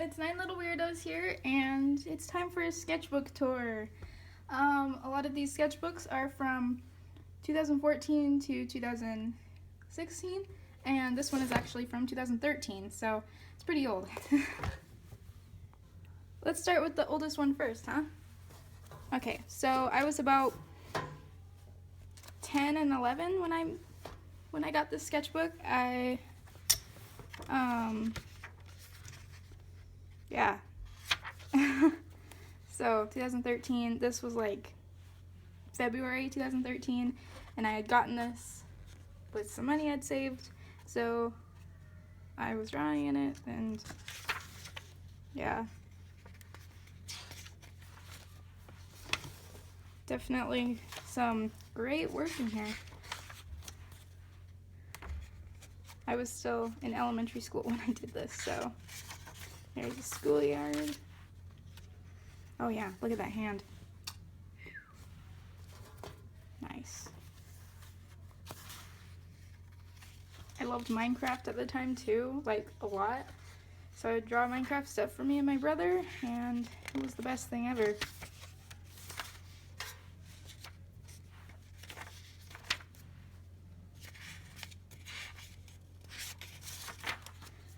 it's 9 Little Weirdos here, and it's time for a sketchbook tour. A lot of these sketchbooks are from 2014 to 2016, and this one is actually from 2013, so it's pretty old. Let's start with the oldest one first, huh? Okay, so I was about 10 and 11 when I got this sketchbook. Yeah. So 2013, this was like February 2013, and I had gotten this with some money I'd saved, so I was drawing in it, and yeah. Definitely some great work in here. I was still in elementary school when I did this, so there's a schoolyard. Oh yeah, look at that hand. Nice. I loved Minecraft at the time too, like a lot. So I would draw Minecraft stuff for me and my brother, and it was the best thing ever.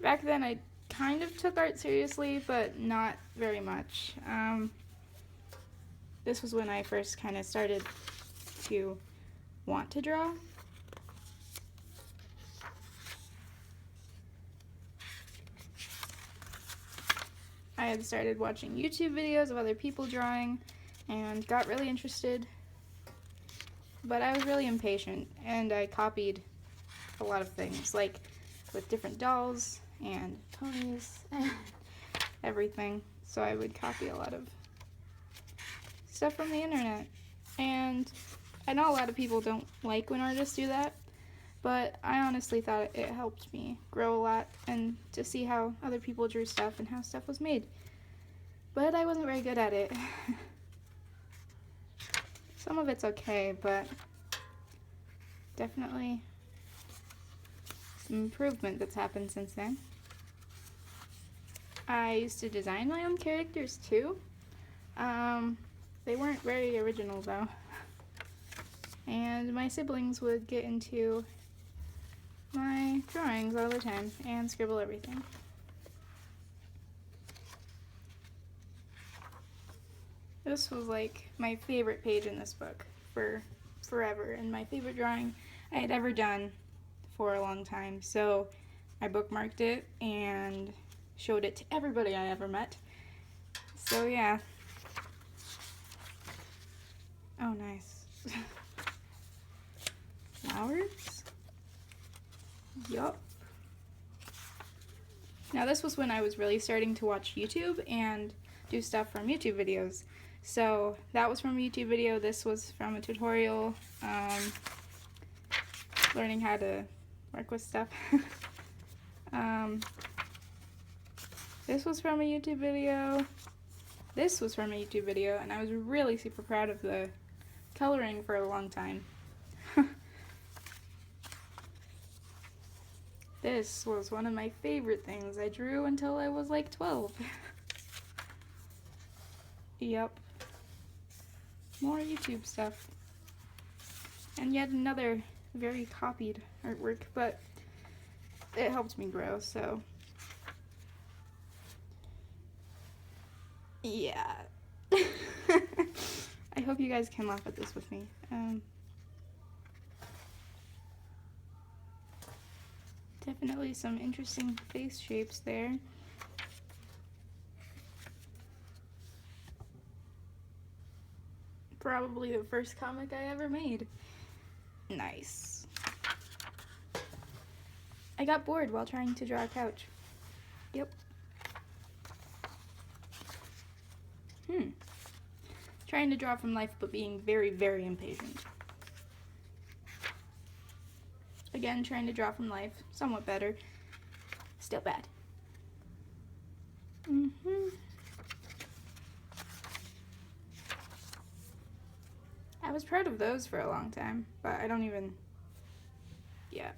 Back then I kind of took art seriously, but not very much. This was when I first kind of started to want to draw. I had started watching YouTube videos of other people drawing and got really interested, but I was really impatient, and I copied a lot of things, like with different dolls and ponies and everything. So I would copy a lot of stuff from the internet, and I know a lot of people don't like when artists do that, but I honestly thought it helped me grow a lot and to see how other people drew stuff and how stuff was made. But I wasn't very good at it. Some of it's okay, but definitely some improvement that's happened since then. I used to design my own characters too. They weren't very original though. And my siblings would get into my drawings all the time and scribble everything. This was like my favorite page in this book for forever, and my favorite drawing I had ever done for a long time. So I bookmarked it and showed it to everybody I ever met. So yeah. Oh, nice. Flowers? Yup. Now this was when I was really starting to watch YouTube and do stuff from YouTube videos. So that was from a YouTube video, this was from a tutorial, learning how to work with stuff. This was from a YouTube video, this was from a YouTube video, and I was really super proud of the coloring for a long time. This was one of my favorite things I drew until I was like 12. Yep. More YouTube stuff. And yet another very copied artwork, but it helped me grow, so yeah. I hope you guys can laugh at this with me. Definitely some interesting face shapes there. Probably the first comic I ever made. Nice. I got bored while trying to draw a couch. Yep. Trying to draw from life, but being very, very impatient. Again, trying to draw from life, somewhat better. Still bad. I was proud of those for a long time, but I don't even, yeah.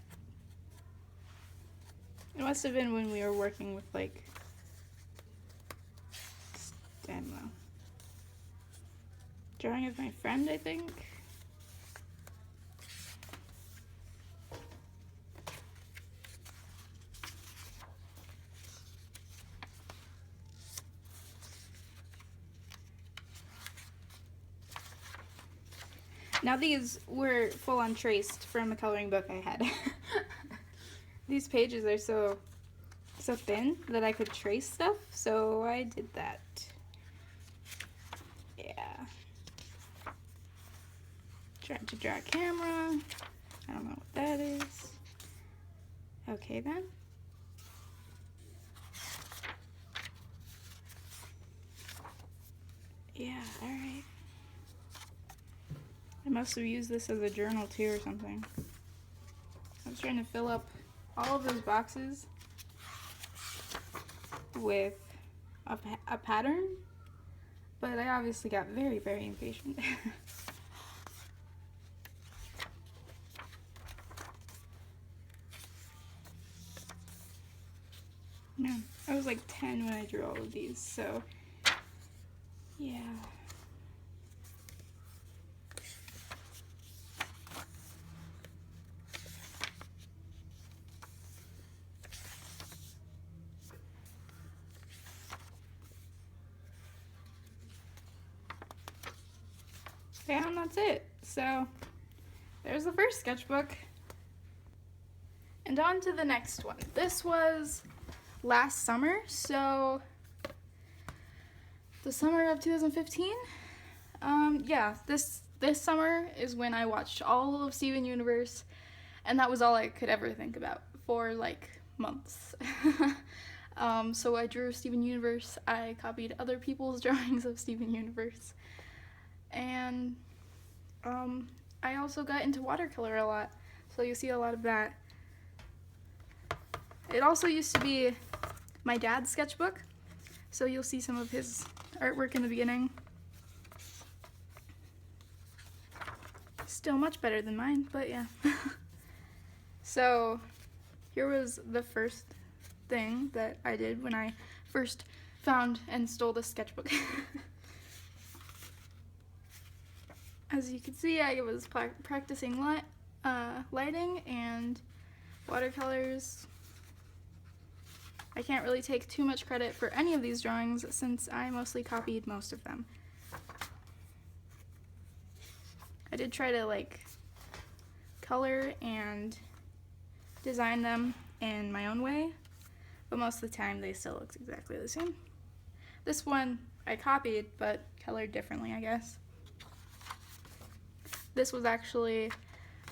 It must have been when we were working with like I don't know. Drawing of my friend, I think. Now these were full on traced from a coloring book I had. These pages are so thin that I could trace stuff, so I did that. Yeah. Tried to draw a camera. I don't know what that is. Okay then. Yeah, alright. I must have used this as a journal too or something. I was trying to fill up all of those boxes with a pattern, but I obviously got very, very impatient. No, I was like 10 when I drew all of these, so yeah. Yeah, and that's it. So there's the first sketchbook. And on to the next one. This was last summer, so the summer of 2015. Yeah, this summer is when I watched all of Steven Universe, and that was all I could ever think about for like months. So I drew Steven Universe. I copied other people's drawings of Steven Universe, and I also got into watercolor a lot, so you see a lot of that. It also used to be my dad's sketchbook, so you'll see some of his artwork in the beginning. Still much better than mine, but yeah. So here was the first thing that I did when I first found and stole this sketchbook. As you can see, I was practicing lighting and watercolors. I can't really take too much credit for any of these drawings since I mostly copied most of them. I did try to like color and design them in my own way, but most of the time they still look exactly the same. This one I copied, but colored differently, I guess. This was actually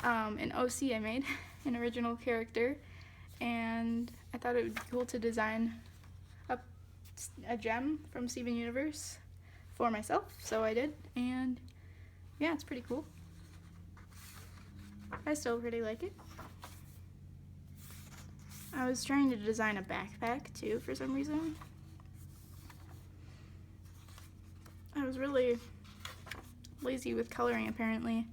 an OC I made, an original character, and I thought it would be cool to design a gem from Steven Universe for myself, so I did, and yeah, it's pretty cool. I still really like it. I was trying to design a backpack too for some reason. I was really lazy with coloring apparently.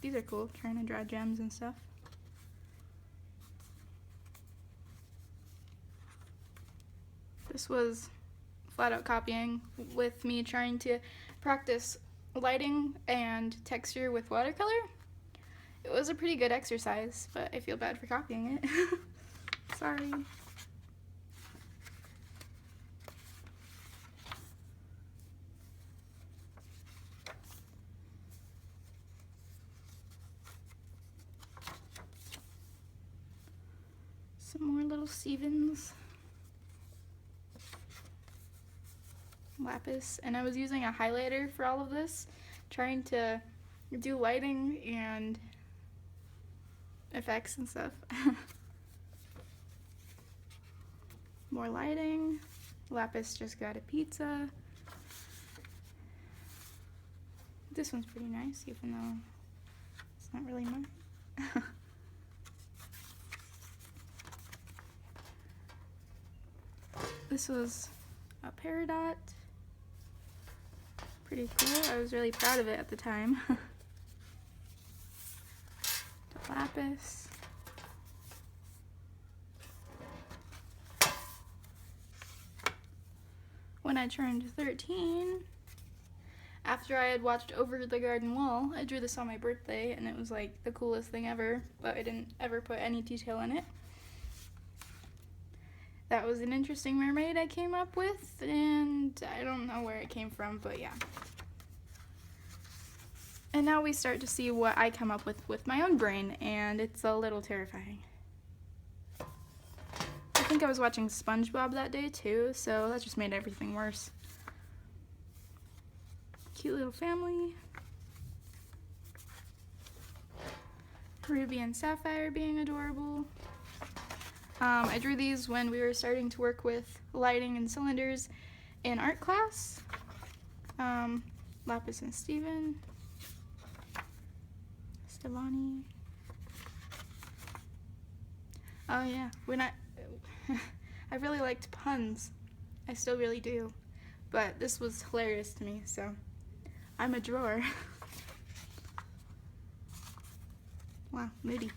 These are cool, trying to draw gems and stuff. This was flat out copying with me trying to practice lighting and texture with watercolor. It was a pretty good exercise, but I feel bad for copying it. Sorry. Some more little Stevens. Lapis, and I was using a highlighter for all of this, trying to do lighting and effects and stuff. More lighting. Lapis just got a pizza. This one's pretty nice, even though it's not really mine. This was a peridot. Pretty cool. I was really proud of it at the time. The lapis. when I turned 13, after I had watched Over the Garden Wall, I drew this on my birthday, and it was like the coolest thing ever, but I didn't ever put any detail in it. That was an interesting mermaid I came up with, and I don't know where it came from, but yeah. And now we start to see what I come up with my own brain, and it's a little terrifying. I think I was watching SpongeBob that day too, so that just made everything worse. Cute little family. Ruby and Sapphire being adorable. I drew these when we were starting to work with lighting and cylinders in art class. Lapis and Stevani. Oh yeah, I really liked puns. I still really do. But this was hilarious to me, so I'm a drawer. Wow, moody.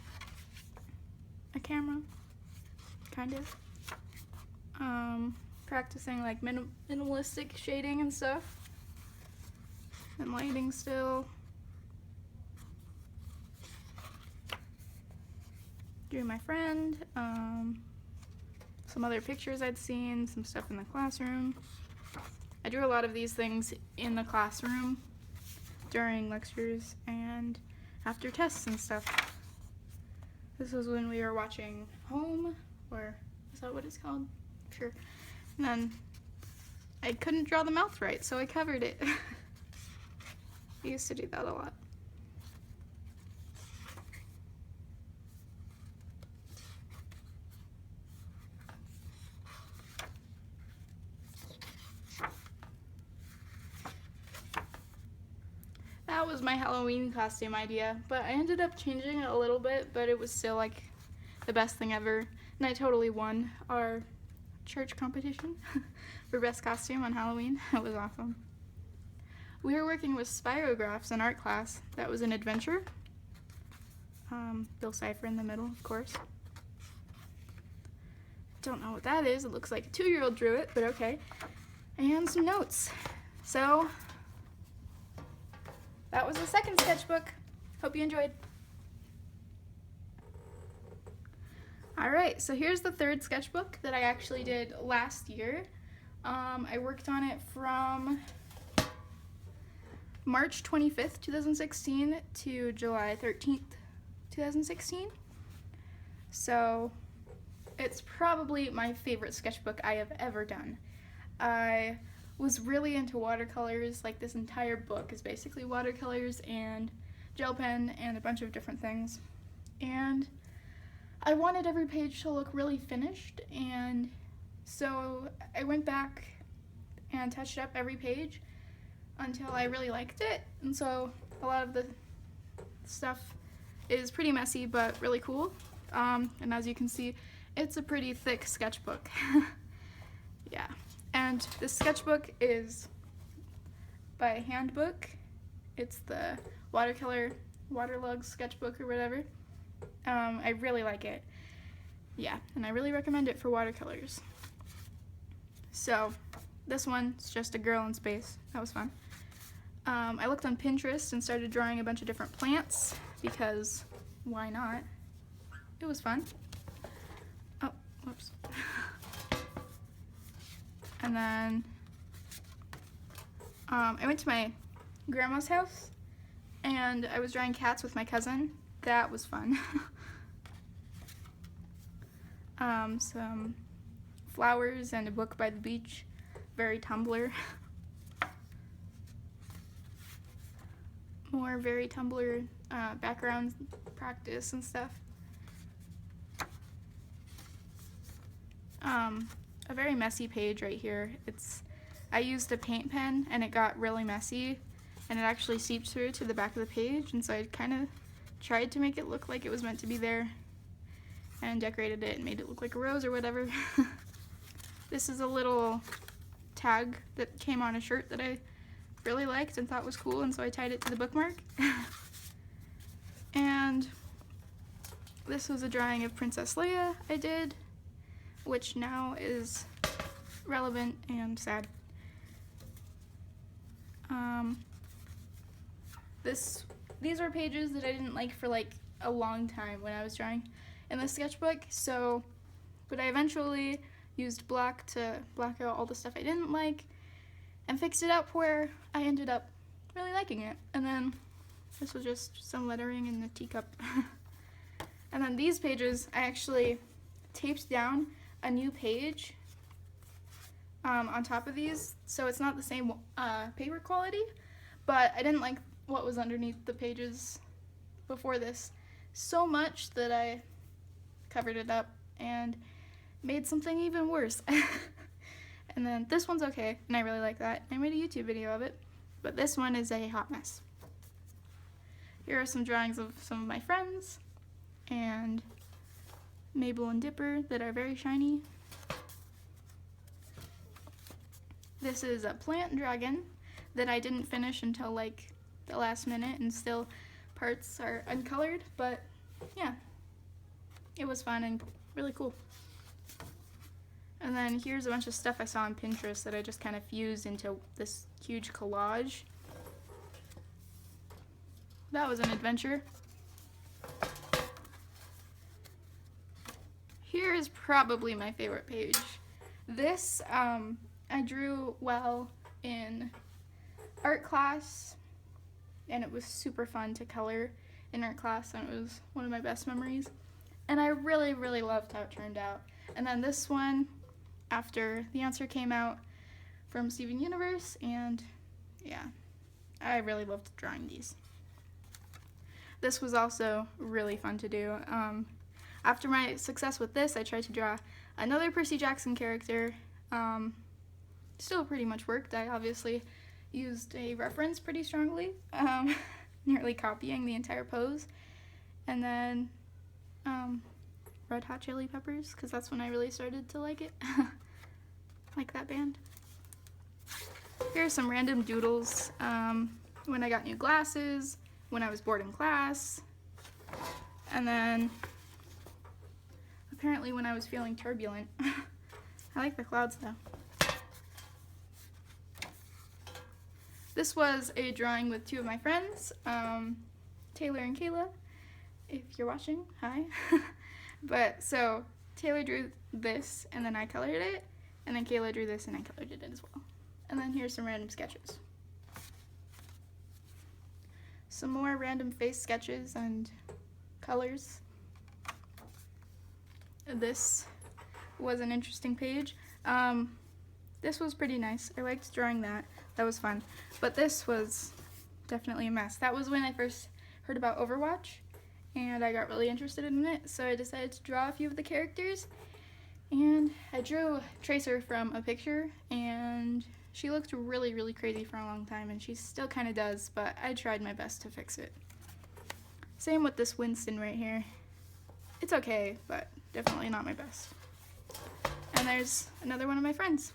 A camera. Kind of. Practicing like minimalistic shading and stuff. And lighting still. Drew my friend. Some other pictures I'd seen, some stuff in the classroom. I drew a lot of these things in the classroom during lectures and after tests and stuff. This was when we were watching Home, or is that what it's called? Sure. And then I couldn't draw the mouth right, so I covered it. I used to do that a lot. That was my Halloween costume idea, but I ended up changing it a little bit, but it was still like the best thing ever. And I totally won our church competition for best costume on Halloween. It was awesome. We were working with spirographs in art class. That was an adventure. Bill Cipher in the middle, of course. Don't know what that is. It looks like a 2-year-old drew it, but okay. And some notes. So that was the second sketchbook. Hope you enjoyed. Alright, so here's the third sketchbook that I actually did last year. I worked on it from March 25th, 2016 to July 13th, 2016. So it's probably my favorite sketchbook I have ever done. I was really into watercolors. Like, this entire book is basically watercolors and gel pen and a bunch of different things. And I wanted every page to look really finished, and so I went back and touched up every page until I really liked it. And so a lot of the stuff is pretty messy but really cool. And as you can see, it's a pretty thick sketchbook. Yeah. And this sketchbook is by Handbook. It's the Waterlug sketchbook or whatever. I really like it. Yeah, and I really recommend it for watercolors. So this one's just a girl in space. That was fun. I looked on Pinterest and started drawing a bunch of different plants because why not? It was fun. Oh, whoops. And then I went to my grandma's house and I was drawing cats with my cousin. That was fun. Some flowers and a book by the beach. Very Tumblr. More very Tumblr background practice and stuff. A very messy page right here. I used a paint pen and it got really messy and it actually seeped through to the back of the page, and so I kind of tried to make it look like it was meant to be there and decorated it and made it look like a rose or whatever. This is a little tag that came on a shirt that I really liked and thought was cool, and so I tied it to the bookmark. And this was a drawing of Princess Leia I did, which now is relevant and sad. These were pages that I didn't like for like a long time when I was drawing in the sketchbook, but I eventually used black to black out all the stuff I didn't like and fixed it up where I ended up really liking it. And then this was just some lettering in the teacup. And then these pages, I actually taped down a new page on top of these, so it's not the same paper quality, but I didn't like what was underneath the pages before this so much that I covered it up and made something even worse. And then this one's okay, and I really like that. I made a YouTube video of it, but this one is a hot mess. Here are some drawings of some of my friends, and Mabel and Dipper that are very shiny. This is a plant dragon that I didn't finish until like the last minute, and still parts are uncolored, but yeah, it was fun and really cool. And then here's a bunch of stuff I saw on Pinterest that I just kind of fused into this huge collage. That was an adventure. Here is probably my favorite page. This, I drew well in art class, and it was super fun to color in art class, and it was one of my best memories. And I really, really loved how it turned out. And then this one, after the answer came out from Steven Universe, and yeah, I really loved drawing these. This was also really fun to do. After my success with this, I tried to draw another Percy Jackson character. Still pretty much worked. I obviously used a reference pretty strongly, nearly copying the entire pose. And then Red Hot Chili Peppers, because that's when I really started to like it. Like that band. Here are some random doodles. When I got new glasses, when I was bored in class, and then apparently when I was feeling turbulent. I like the clouds though. This was a drawing with two of my friends, Taylor and Kayla. If you're watching, hi. But so Taylor drew this and then I colored it, and then Kayla drew this and I colored it as well. And then here's some random sketches. Some more random face sketches and colors. This was an interesting page. This was pretty nice. I liked drawing that. That was fun. But this was definitely a mess. That was when I first heard about Overwatch, and I got really interested in it, so I decided to draw a few of the characters. And I drew Tracer from a picture, and she looked really, really crazy for a long time, and she still kind of does, but I tried my best to fix it. Same with this Winston right here. It's okay, but definitely not my best. And there's another one of my friends.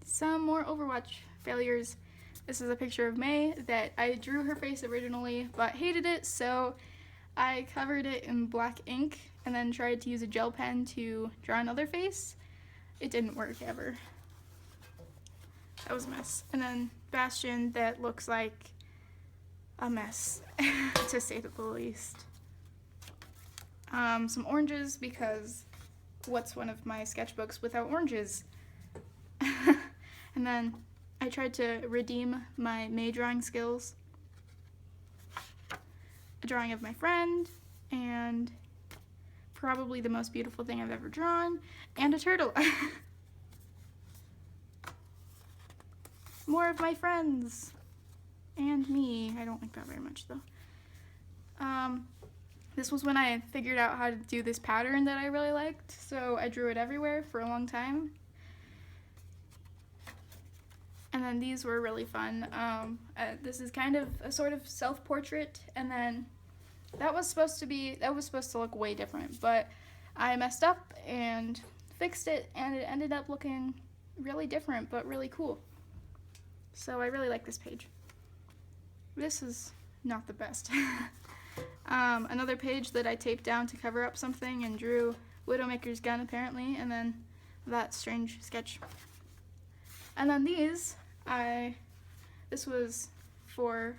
Some more Overwatch failures. This is a picture of May that I drew her face originally, but hated it, so I covered it in black ink and then tried to use a gel pen to draw another face. It didn't work ever. That was a mess. And then Bastion that looks like a mess, to say the least. Some oranges, because what's one of my sketchbooks without oranges? And then I tried to redeem my May drawing skills. A drawing of my friend, and probably the most beautiful thing I've ever drawn, and a turtle. More of my friends and me. I don't like that very much though. This was when I figured out how to do this pattern that I really liked, so I drew it everywhere for a long time. And then these were really fun. This is kind of a sort of self-portrait, and then that was supposed to look way different, but I messed up and fixed it, and it ended up looking really different, but really cool. So I really like this page. This is not the best. Another page that I taped down to cover up something and drew Widowmaker's gun apparently, and then that strange sketch. And then these, This was for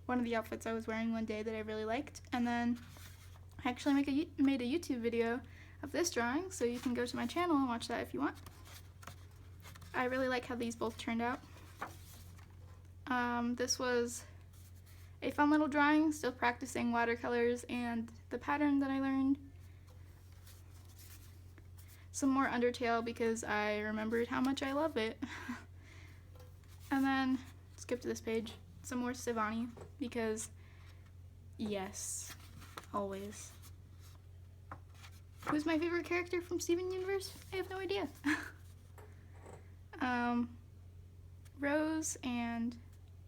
one of the outfits I was wearing one day that I really liked, and then I actually made a YouTube video of this drawing, so you can go to my channel and watch that if you want. I really like how these both turned out. This was a fun little drawing, still practicing watercolors and the pattern that I learned. Some more Undertale because I remembered how much I love it. And then, skip to this page, some more Stevani because, yes, always. Who's my favorite character from Steven Universe? I have no idea. Rose and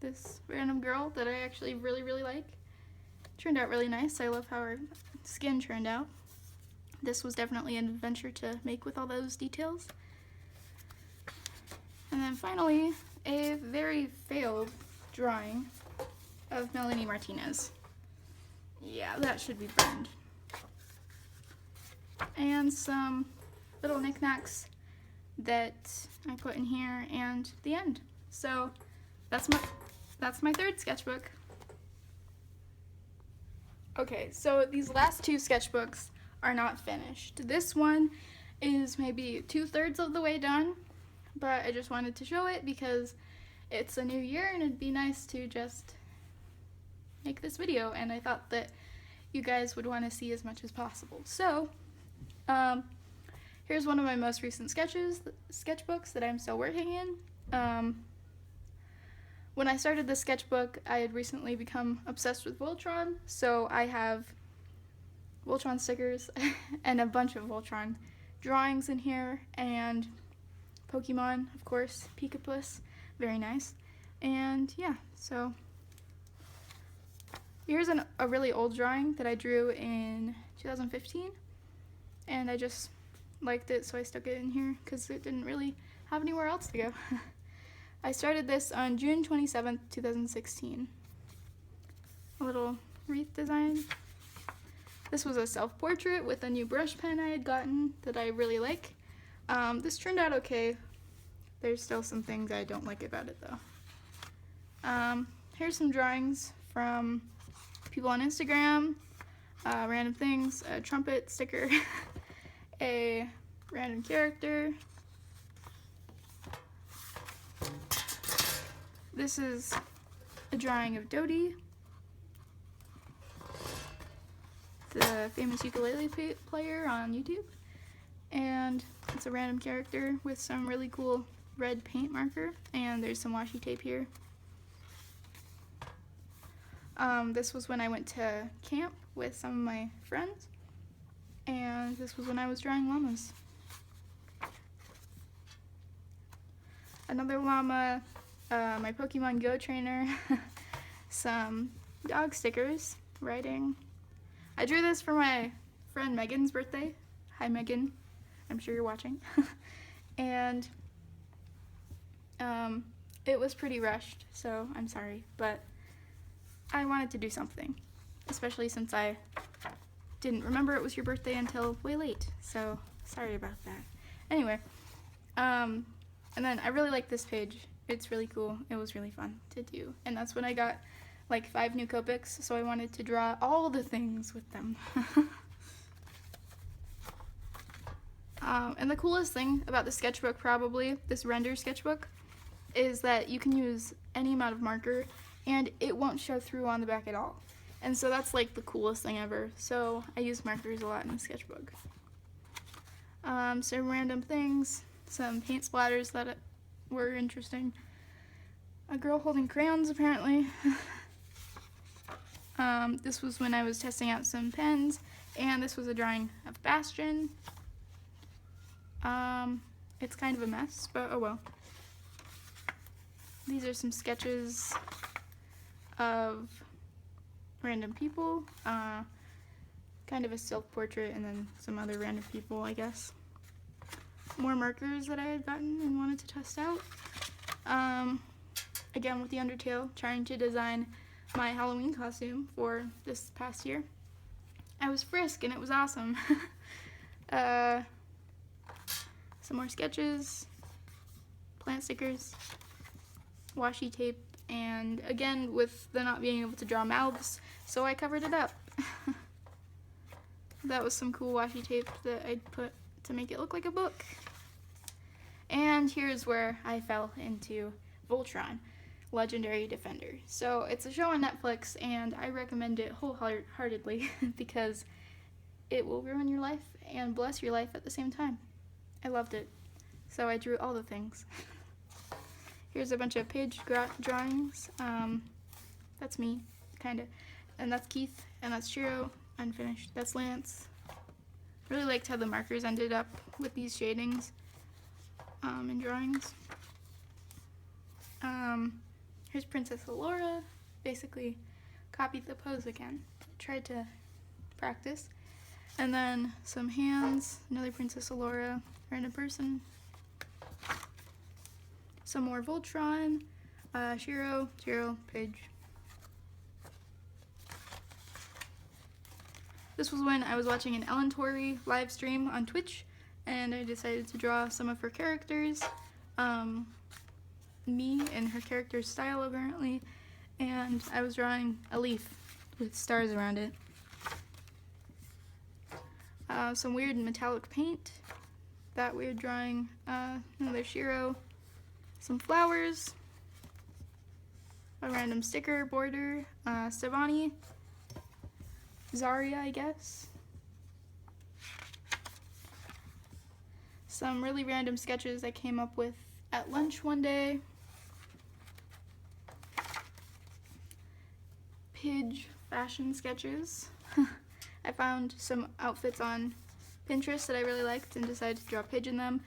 this random girl that I actually really like. Turned out really nice. I love how her skin turned out. This was definitely an adventure to make with all those details. And then finally, a very failed drawing of Melanie Martinez. Yeah, that should be burned. And some little knickknacks that I put in here and the end. So that's my third sketchbook. Okay, so these last two sketchbooks are not finished. This one is maybe 2/3 of the way done, but I just wanted to show it because it's a new year and it'd be nice to just make this video, and I thought that you guys would want to see as much as possible. So, here's one of my most recent sketchbooks that I'm still working in. When I started this sketchbook, I had recently become obsessed with Voltron, so I have Voltron stickers and a bunch of Voltron drawings in here, and Pokemon, of course, Pikapus, very nice. And yeah, so here's a really old drawing that I drew in 2015, and I just liked it, so I stuck it in here because it didn't really have anywhere else to go. I started this on June 27th, 2016. A little wreath design. This was a self-portrait with a new brush pen I had gotten that I really like. This turned out okay. There's still some things I don't like about it though. Here's some drawings from people on Instagram, random things, a trumpet sticker, a random character. This is a drawing of Dodie, the famous ukulele player on YouTube, and it's a random character with some really cool red paint marker, and there's some washi tape here. This was when I went to camp with some of my friends, and this was when I was drawing llamas. Another llama, my Pokemon Go trainer, some dog stickers, writing. I drew this for my friend Megan's birthday. Hi Megan, I'm sure you're watching. And it was pretty rushed, so I'm sorry, but I wanted to do something, especially since I didn't remember it was your birthday until way late, so sorry about that. Anyway, and then I really like this page. It's really cool. It was really fun to do, and that's when I got like 5 new Copics, so I wanted to draw all the things with them. And the coolest thing about the sketchbook, probably, this render sketchbook, is that you can use any amount of marker and it won't show through on the back at all. And so that's like the coolest thing ever. So I use markers a lot in the sketchbook. Some random things, some paint splatters that were interesting. A girl holding crayons, apparently. This was when I was testing out some pens, and this was a drawing of Bastion. It's kind of a mess, but oh well. These are some sketches of random people, kind of a self-portrait, and then some other random people, I guess. More markers that I had gotten and wanted to test out. Again with the Undertale, trying to design my Halloween costume for this past year. I was Frisk and it was awesome. Some more sketches, plant stickers, washi tape, and again with the not being able to draw mouths, so I covered it up. That was some cool washi tape that I put to make it look like a book. And here's where I fell into Voltron, Legendary Defender. So it's a show on Netflix, and I recommend it wholeheartedly because it will ruin your life and bless your life at the same time. I loved it. So I drew all the things. Here's a bunch of page drawings. That's me, kind of. And that's Keith, and that's Shiro, unfinished. That's Lance. Really liked how the markers ended up with these shadings in drawings. Here's Princess Allura. Basically copied the pose again. Tried to practice. And then some hands, another Princess Allura, random person. Some more Voltron, Shiro, Pidge. This was when I was watching an Ellen Torrey live stream on Twitch, and I decided to draw some of her characters, me and her character's style apparently, and I was drawing a leaf with stars around it. Some weird metallic paint, that weird drawing, another Shiro, some flowers, a random sticker border, Stevani, Zarya, I guess. Some really random sketches I came up with at lunch one day. Pidge fashion sketches. I found some outfits on Pinterest that I really liked and decided to draw Pidge in them.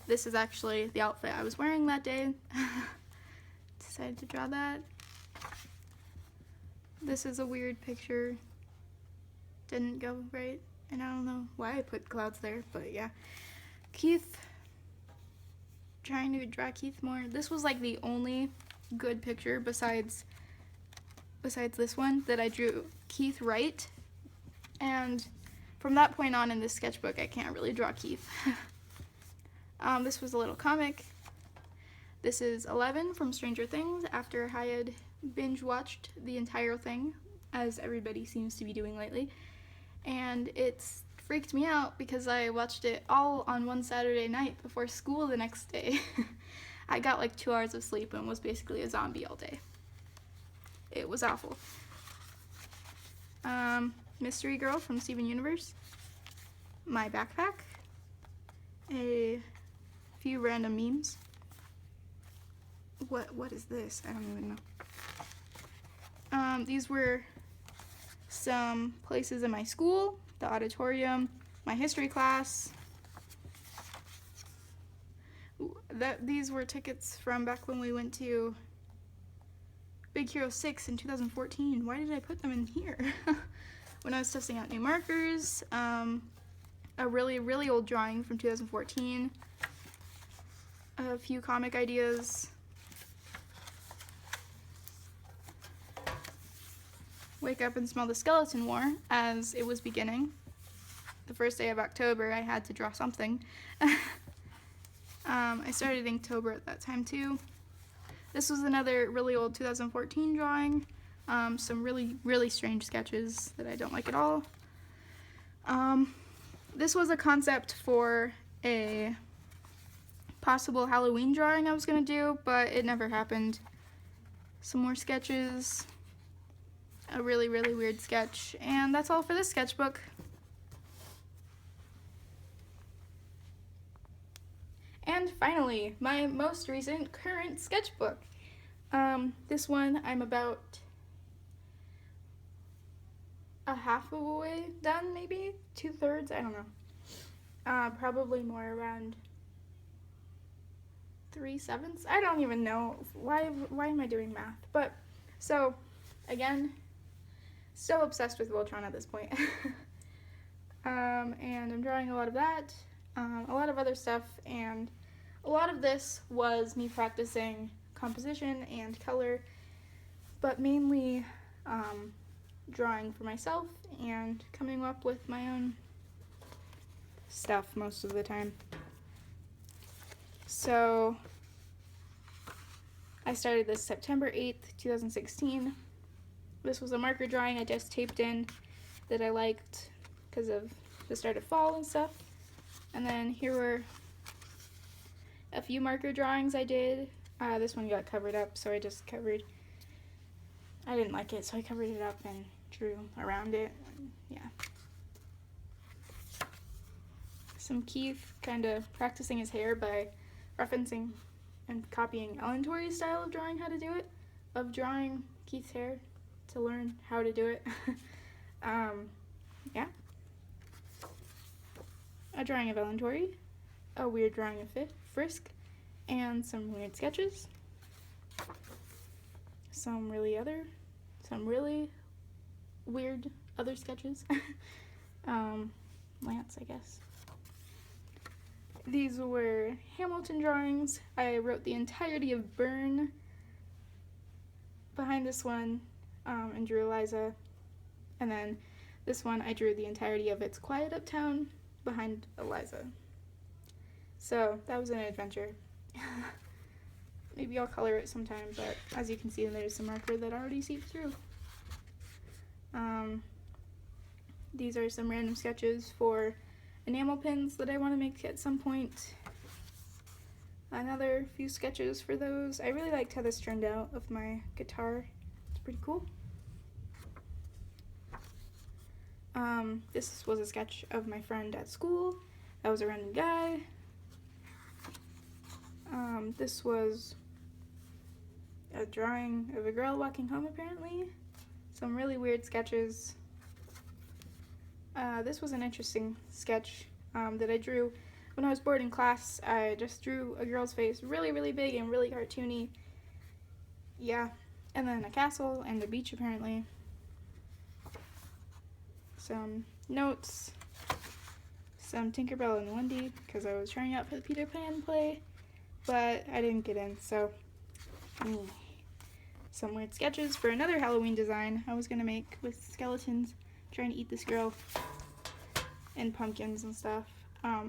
This is actually the outfit I was wearing that day. Decided to draw that. This is a weird picture. Didn't go right, and I don't know why I put clouds there, but yeah. Keith, trying to draw Keith more. This was like the only good picture besides this one that I drew Keith right, and from that point on in this sketchbook I can't really draw Keith. This was a little comic. This is 11 from Stranger Things, after I had binge watched the entire thing, as everybody seems to be doing lately. And it's freaked me out because I watched it all on one Saturday night before school the next day. I got like 2 hours of sleep and was basically a zombie all day. It was awful. Mystery Girl from Steven Universe. My backpack. A few random memes. What is this? I don't even know. These were some places in my school, the auditorium, my history class. These were tickets from back when we went to Big Hero 6 in 2014. Why did I put them in here? When I was testing out new markers, a really old drawing from 2014, a few comic ideas, wake up and smell the skeleton war as it was beginning. The first day of October I had to draw something. I started Inktober at that time too. This was another really old 2014 drawing. Some really strange sketches that I don't like at all. This was a concept for a possible Halloween drawing I was gonna do, but it never happened. Some more sketches. A really weird sketch, and that's all for this sketchbook. And finally, my most recent current sketchbook. This one I'm about a half of a way done, maybe 2/3, I don't know. Probably more around 3/7. I don't even know why am I doing math, but so again, still obsessed with Voltron at this point. And I'm drawing a lot of that, a lot of other stuff, and a lot of this was me practicing composition and color, but mainly drawing for myself and coming up with my own stuff most of the time. So I started this September 8th, 2016. This was a marker drawing I just taped in that I liked because of the start of fall and stuff. And then here were a few marker drawings I did. This one got covered up, so I didn't like it, so I covered it up and drew around it. Yeah. Some Keith kind of practicing his hair by referencing and copying Ellen Torrey's style of drawing how to do it, of drawing Keith's hair to learn how to do it. Yeah. A drawing of Ellen Torrey, a weird drawing of Frisk, and some weird sketches. Some really weird other sketches. Lance, I guess. These were Hamilton drawings. I wrote the entirety of Burn behind this one and drew Eliza. And then this one I drew the entirety of It's Quiet Uptown behind Eliza. So that was an adventure. Maybe I'll color it sometime, but as you can see, there's some marker that already seeped through. These are some random sketches for enamel pins that I want to make at some point. Another few sketches for those. I really liked how this turned out of my guitar. It's pretty cool. This was a sketch of my friend at school. That was a random guy. This was a drawing of a girl walking home, apparently. Some really weird sketches. This was an interesting sketch that I drew when I was bored in class. I just drew a girl's face really, really big and really cartoony. Yeah, and then a castle and a beach, apparently. Some notes, some Tinkerbell and Wendy, because I was trying out for the Peter Pan play, but I didn't get in, so some weird sketches for another Halloween design I was going to make with skeletons trying to eat this girl and pumpkins and stuff.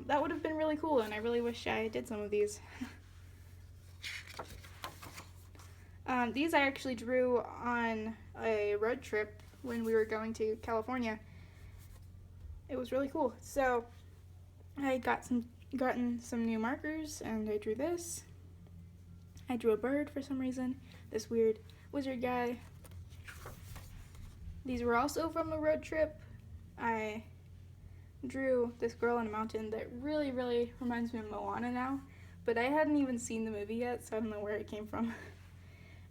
That would have been really cool, and I really wish I did some of these. These I actually drew on a road trip when we were going to California. It was really cool. So I gotten some new markers, and I drew this. I drew a bird for some reason, this weird wizard guy. These were also from a road trip. I drew this girl on a mountain that really, really reminds me of Moana now, but I hadn't even seen the movie yet, so I don't know where it came from.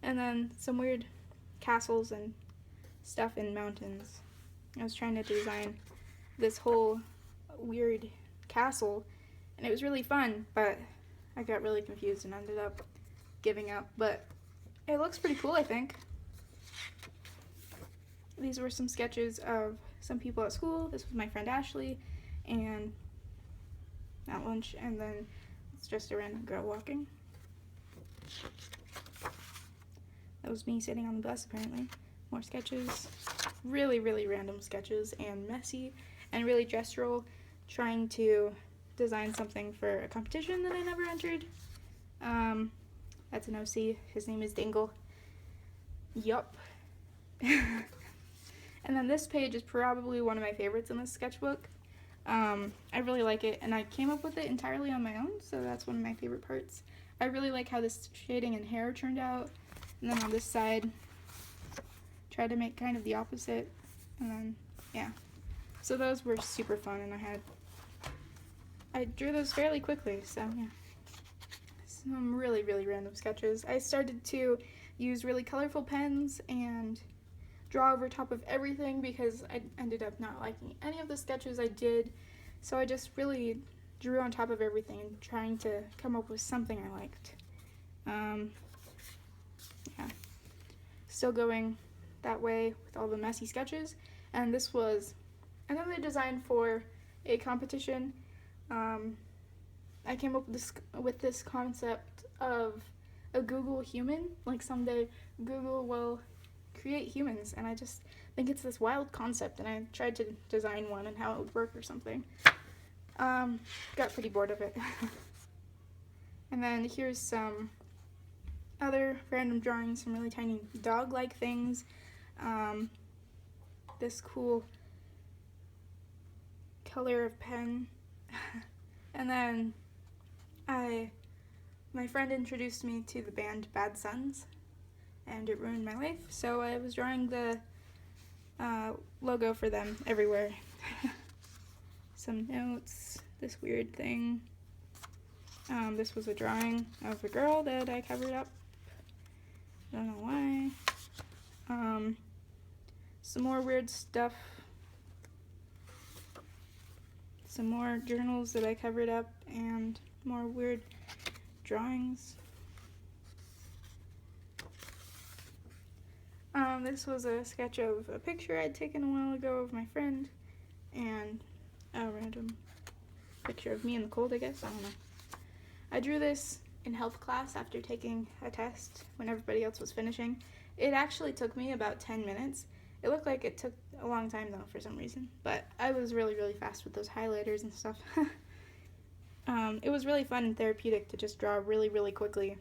And then some weird castles and stuff in mountains. I was trying to design this whole weird castle, and it was really fun, but I got really confused and ended up giving up, but it looks pretty cool, I think. These were some sketches of some people at school. This was my friend Ashley, and at lunch, and then it's just a random girl walking. That was me sitting on the bus, apparently. More sketches. Really, really random sketches, and messy, and really gestural, trying to design something for a competition that I never entered. That's an OC. His name is Dingle. Yup. And then this page is probably one of my favorites in this sketchbook. I really like it, and I came up with it entirely on my own, so that's one of my favorite parts. I really like how this shading and hair turned out, and then on this side, tried to make kind of the opposite, and then, yeah. So those were super fun, and I drew those fairly quickly, so yeah. Some really, really random sketches. I started to use really colorful pens and draw over top of everything because I ended up not liking any of the sketches I did, so I just really drew on top of everything and trying to come up with something I liked. Yeah, still going that way with all the messy sketches, and this was another design for a competition. I came up with this concept of a Google human, like someday Google will create humans, and I just think it's this wild concept, and I tried to design one and how it would work or something. Got pretty bored of it. And then here's some other random drawings, some really tiny dog-like things, this cool color of pen, and then my friend introduced me to the band Bad Sons, and it ruined my life, so I was drawing the logo for them everywhere. Some notes, this weird thing. This was a drawing of a girl that I covered up. Don't know why. Some more weird stuff. Some more journals that I covered up, and more weird drawings. This was a sketch of a picture I'd taken a while ago of my friend, and a random picture of me in the cold, I guess. I don't know. I drew this in health class after taking a test when everybody else was finishing. It actually took me about 10 minutes. It looked like it took a long time though for some reason, but I was really, really fast with those highlighters and stuff. It was really fun and therapeutic to just draw really, really quickly.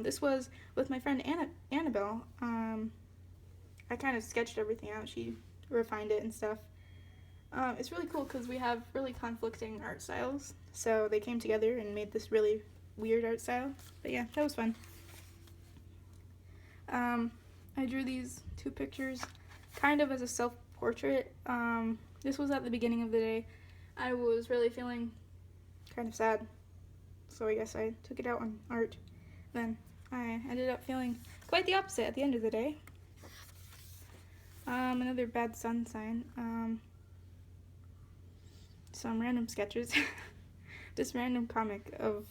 This was with my friend Annabelle. I kind of sketched everything out. She refined it and stuff. It's really cool because we have really conflicting art styles, so they came together and made this really weird art style. But yeah, that was fun. I drew these two pictures kind of as a self-portrait. This was at the beginning of the day. I was really feeling kind of sad, so I guess I took it out on art. Then I ended up feeling quite the opposite at the end of the day. Another bad sun sign. Some random sketches. This random comic of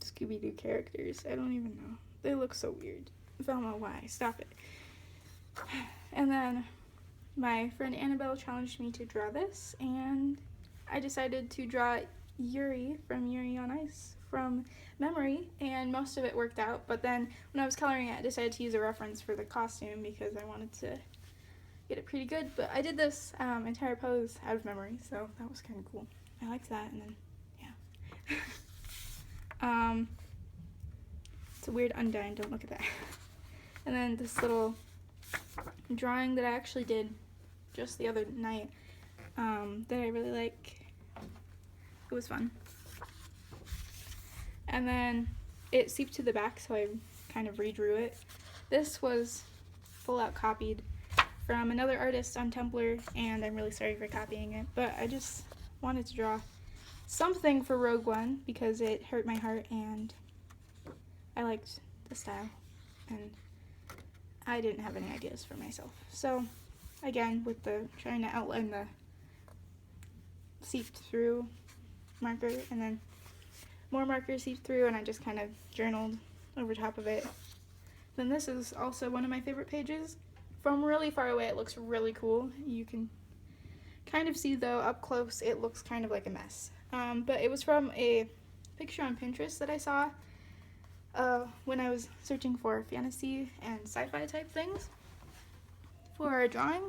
Scooby-Doo characters. I don't even know. They look so weird. Velma, why? Stop it. And then my friend Annabelle challenged me to draw this, and I decided to draw Yuri from Yuri on Ice from memory, and most of it worked out, but then when I was coloring it, I decided to use a reference for the costume because I wanted to get it pretty good. But I did this entire pose out of memory, so that was kind of cool. I liked that, and then yeah. It's a weird undine, don't look at that. And then this little drawing that I actually did just the other night that I really like. It was fun. And then it seeped to the back, so I kind of redrew it. This was full out copied from another artist on Tumblr, and I'm really sorry for copying it, but I just wanted to draw something for Rogue One because it hurt my heart and I liked the style, and I didn't have any ideas for myself. So again, with the trying to outline the seeped through marker, and then more marker seeped through, and I just kind of journaled over top of it. Then this is also one of my favorite pages. From really far away it looks really cool. You can kind of see though up close it looks kind of like a mess. But it was from a picture on Pinterest that I saw when I was searching for fantasy and sci-fi type things for a drawing,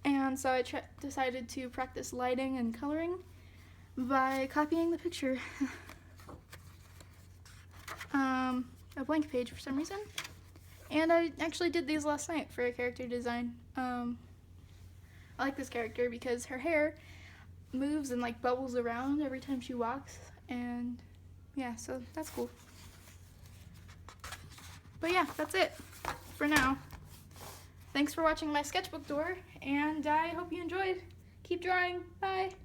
and so I decided to practice lighting and coloring by copying the picture. A blank page for some reason, and I actually did these last night for a character design. I like this character because her hair moves and like bubbles around every time she walks, and yeah, so that's cool. But yeah, that's it for now. Thanks for watching my sketchbook tour, and I hope you enjoyed. Keep drawing. Bye.